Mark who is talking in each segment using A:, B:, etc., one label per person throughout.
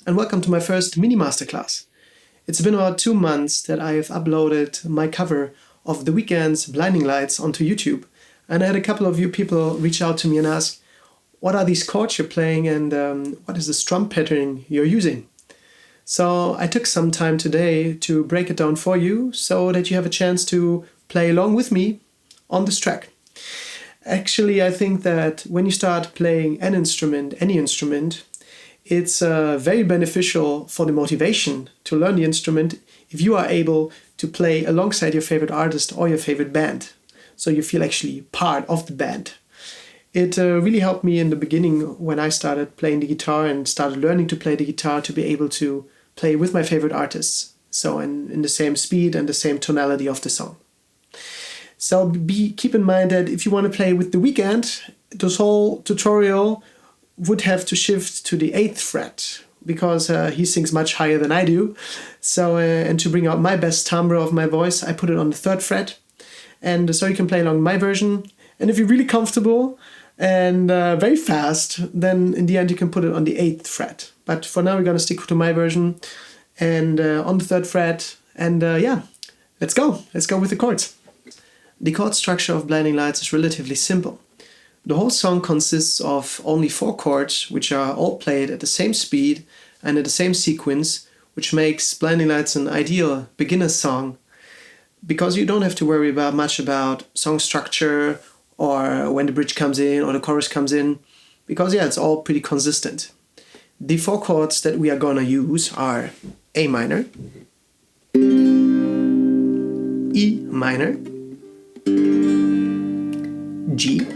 A: and welcome to my first mini masterclass. It's been about 2 months that I have uploaded my cover of The Weeknd's Blinding Lights onto YouTube, and I had a couple of you people reach out to me and ask, what are these chords you're playing and what is the strum pattern you're using? So I took some time today to break it down for you so that you have a chance to play along with me on this track. Actually, I think that when you start playing an instrument, any instrument, it's very beneficial for the motivation to learn the instrument if you are able to play alongside your favorite artist or your favorite band. So you feel actually part of the band. It really helped me in the beginning when I started playing the guitar and started learning to play the guitar to be able to play with my favorite artists. So in the same speed and the same tonality of the song. So keep in mind that if you want to play with The Weeknd, this whole tutorial would have to shift to the 8th fret because he sings much higher than I do. So and to bring out my best timbre of my voice, I put it on the 3rd fret. And so you can play along my version. And if you're really comfortable and very fast, then in the end you can put it on the 8th fret. But for now we're going to stick to my version and on the 3rd fret. And yeah, let's go. Let's go with the chords. The chord structure of Blinding Lights is relatively simple. The whole song consists of only 4 chords, which are all played at the same speed and at the same sequence, which makes Blinding Lights an ideal beginner song because you don't have to worry much about song structure or when the bridge comes in or the chorus comes in, because yeah, it's all pretty consistent. The 4 chords that we are gonna use are A minor, E minor, G,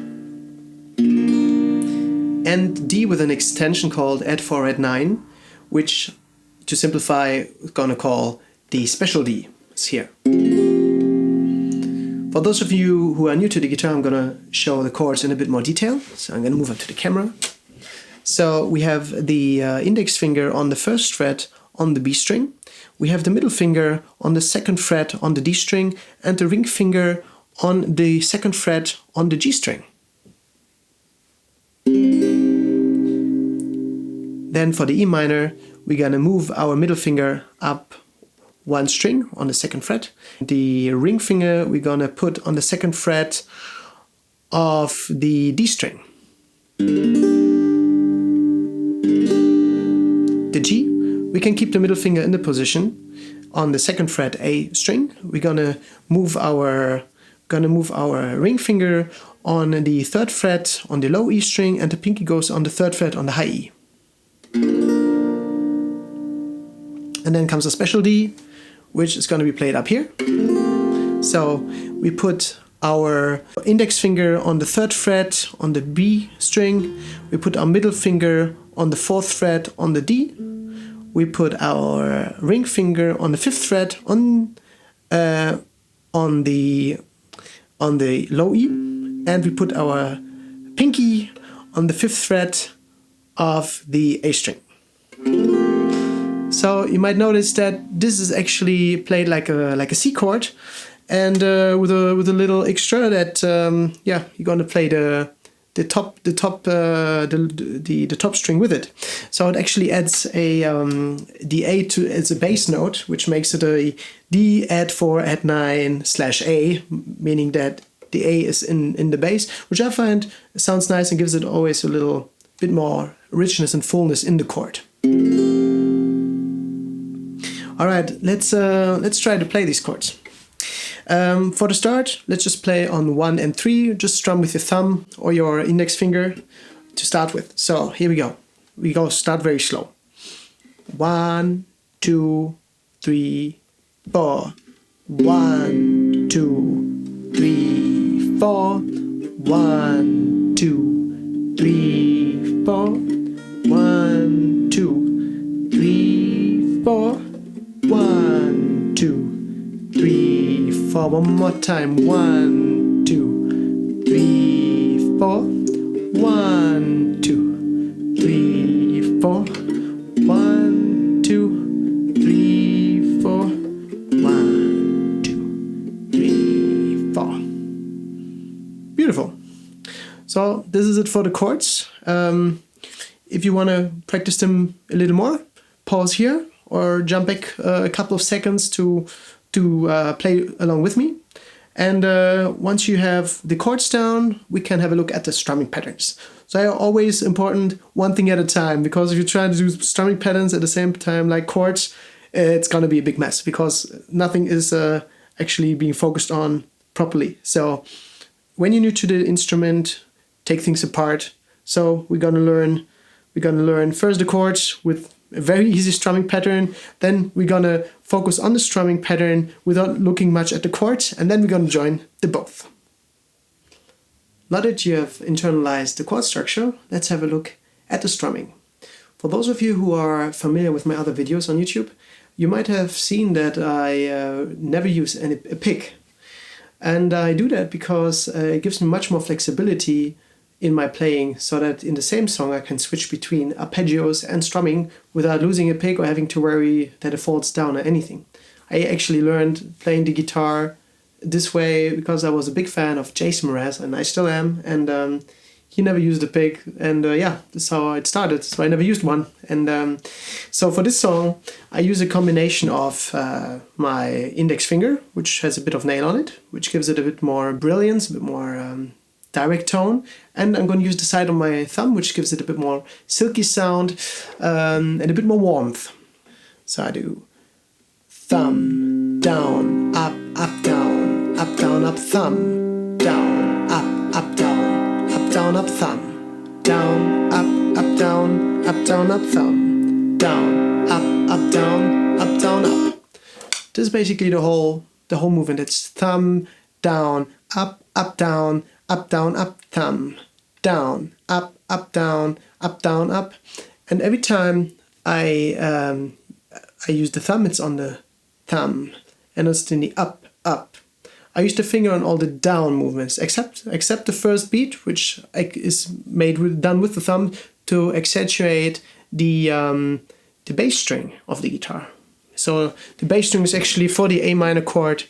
A: and D with an extension called add 4 add 9, which, to simplify, we're gonna call the special D. It's here. For those of you who are new to the guitar, I'm gonna show the chords in a bit more detail. So I'm gonna move up to the camera. So we have the index finger on the 1st fret on the B string. We have the middle finger on the 2nd fret on the D string and the ring finger on the 2nd fret on the G string. Then for the E minor, we're gonna move our middle finger up 1 string on the 2nd fret. The ring finger we're gonna put on the 2nd fret of the D string. The G, we can keep the middle finger in the position on the 2nd fret A string. We're gonna move our ring finger on the 3rd fret on the low E string, and the pinky goes on the 3rd fret on the high E. And then comes a special D, which is going to be played up here. So we put our index finger on the 3rd fret on the B string. We put our middle finger on the 4th fret on the D. We put our ring finger on the 5th fret on the low E, and we put our pinky on the 5th fret of the A string. So you might notice that this is actually played like a C chord, and with a little extra that yeah, you're gonna play the top string with it. So it actually adds the A as a bass note, which makes it a D add 4 add 9 / A, meaning that the A is in the bass, which I find sounds nice and gives it always a little bit more richness and fullness in the chord. All right, let's try to play these chords. For the start, let's just play on 1 and 3. Just strum with your thumb or your index finger to start with. So here we go. We start very slow. 1, 2, 3, 4. 1, 2, 3, 4. 1, 2, 3, 4. 1, 2, 3, 4. 1, 2, 3, 4. One more time. 1, 2, 3, 4. 1, 2, 3, 4. 1, 2, 3, 4. 1, 2, 3, 4. Beautiful. So this is it for the chords. If you want to practice them a little more, pause here or jump back a couple of seconds to play along with me. And once you have the chords down, we can have a look at the strumming patterns. So always important, one thing at a time, because if you try to do strumming patterns at the same time like chords, it's gonna be a big mess because nothing is actually being focused on properly. So when you're new to the instrument, take things apart. So we're gonna learn first the chords with a very easy strumming pattern. Then we're gonna focus on the strumming pattern without looking much at the chords, and then we're gonna join the both. Now that you have internalized the chord structure, let's have a look at the strumming. For those of you who are familiar with my other videos on YouTube, you might have seen that I never use a pick. And I do that because it gives me much more flexibility in my playing, so that in the same song I can switch between arpeggios and strumming without losing a pick or having to worry that it falls down or anything. I actually learned playing the guitar this way because I was a big fan of Jason Mraz, and I still am, and he never used a pick, and yeah, that's how it started. So I never used one, and so for this song I use a combination of my index finger, which has a bit of nail on it, which gives it a bit more brilliance, a bit more direct tone, and I'm going to use the side of my thumb, which gives it a bit more silky sound and a bit more warmth. So I do thumb, down, up, down, up, thumb, down, up, down, up, thumb, down, up, down, up, thumb, down, up, down, up. This is basically the whole movement. It's thumb, down, up, down, up, thumb, down, up, down, up. And every time I use the thumb, it's on the thumb, and it's in the up. I use the finger on all the down movements, except the first beat, which is done with the thumb to accentuate the bass string of the guitar. So the bass string is actually, for the A minor chord,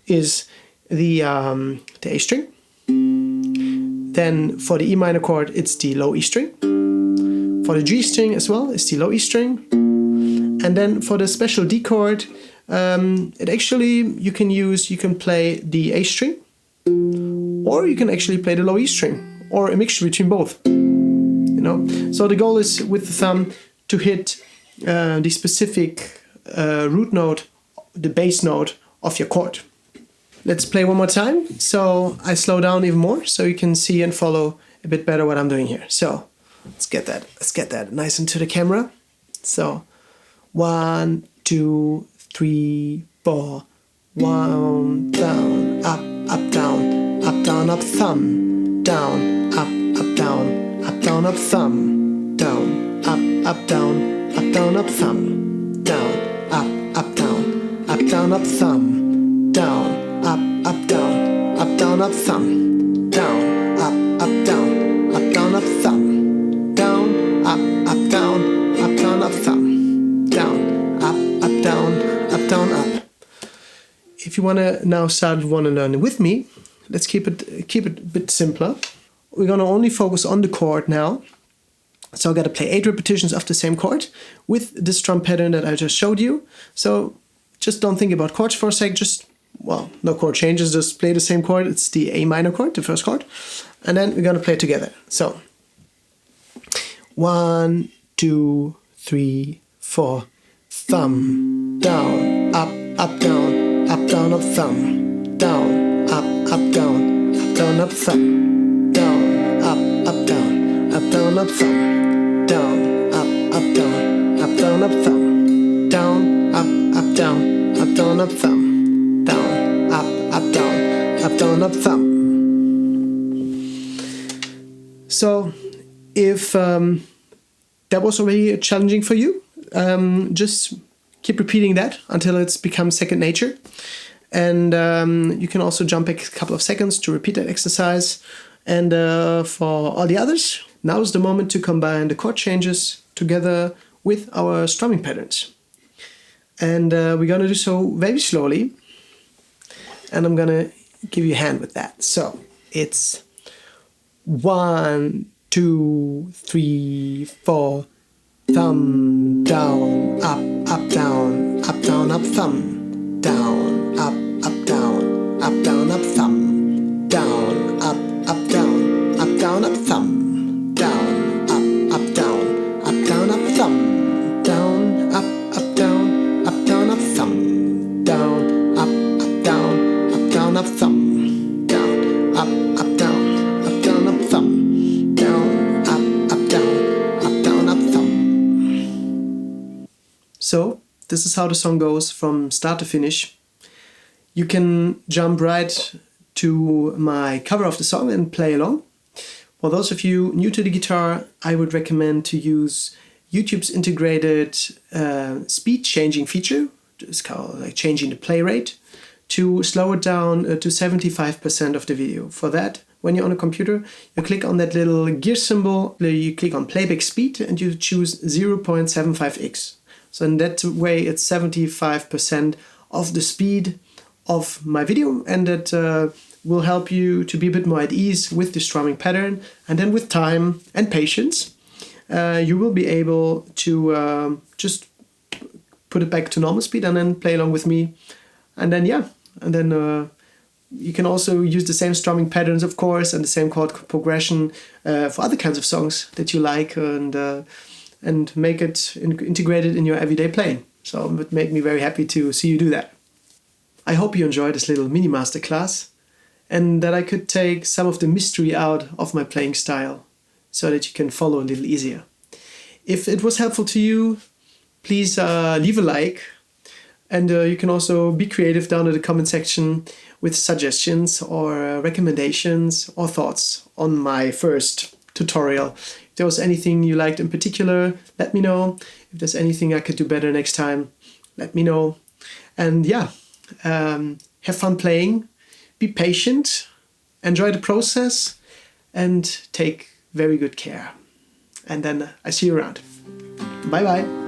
A: is the A string. Then for the E minor chord, it's the low E string. For the G string as well, it's the low E string. And then for the special D chord, you can play the A string, or you can actually play the low E string, or a mixture between both. So the goal is with the thumb to hit the specific root note, the bass note of your chord. Let's play one more time. So I slow down even more so you can see and follow a bit better what I'm doing here. So let's get that nice into the camera. So 1, 2, 3, 4. 1, down, up, down, up, thumb, down, up, down, up, thumb, down, up, down, up, thumb, down, up, down, up, thumb, down, up, down, up, thumb, down, up, down, up, thumb, down, up, down, up, thumb, down, down, up. If you want to now learn it with me, let's keep it a bit simpler. We're going to only focus on the chord now. So I'm going to play 8 repetitions of the same chord with this drum pattern that I just showed you. So just don't think about chords for a sec. No chord changes, just play the same chord. It's the A minor chord, the first chord. And then we're going to play it together. So 1, 2, 3, 4. Thumb, down, up, down, up, thumb, down, down, up, thumb, down, up, down, up, thumb, down, down, up, thumb, down, down, up, thumb, down, down, up, thumb. So if that was already challenging for you, just keep repeating that until it's become second nature. And you can also jump back a couple of seconds to repeat that exercise. And for all the others, now is the moment to combine the chord changes together with our strumming patterns. And we're going to do so very slowly. And I'm going to give you a hand with that. So it's 1, 2, 3, 4. thumb, down, up, down, up, thumb, down, up, down, up, thumb, down, up, down, up, thumb, down, up, down, up, thumb, down, up, down, up, thumb, down, up, down, up, thumb, down, up, down, up, thumb, down, up, down, up, thumb. So, this is how the song goes from start to finish. You can jump right to my cover of the song and play along. For those of you new to the guitar, I would recommend to use YouTube's integrated speed changing feature. It's called like changing the play rate to slow it down to 75% of the video. For that, when you're on a computer, you click on that little gear symbol, you click on playback speed and you choose 0.75x. So in that way, it's 75% of the speed of my video, and that will help you to be a bit more at ease with the strumming pattern. And then with time and patience, you will be able to just put it back to normal speed and then play along with me. And then, you can also use the same strumming patterns, of course, and the same chord progression for other kinds of songs that you like, and make it integrated in your everyday playing. So it would make me very happy to see you do that. I hope you enjoyed this little mini masterclass and that I could take some of the mystery out of my playing style so that you can follow a little easier. If it was helpful to you, please leave a like, and you can also be creative down in the comment section with suggestions or recommendations or thoughts on my first tutorial. If there was anything you liked in particular, let me know. If there's anything I could do better next time, let me know. And have fun playing, be patient, enjoy the process, and take very good care. And then I see you around. Bye bye.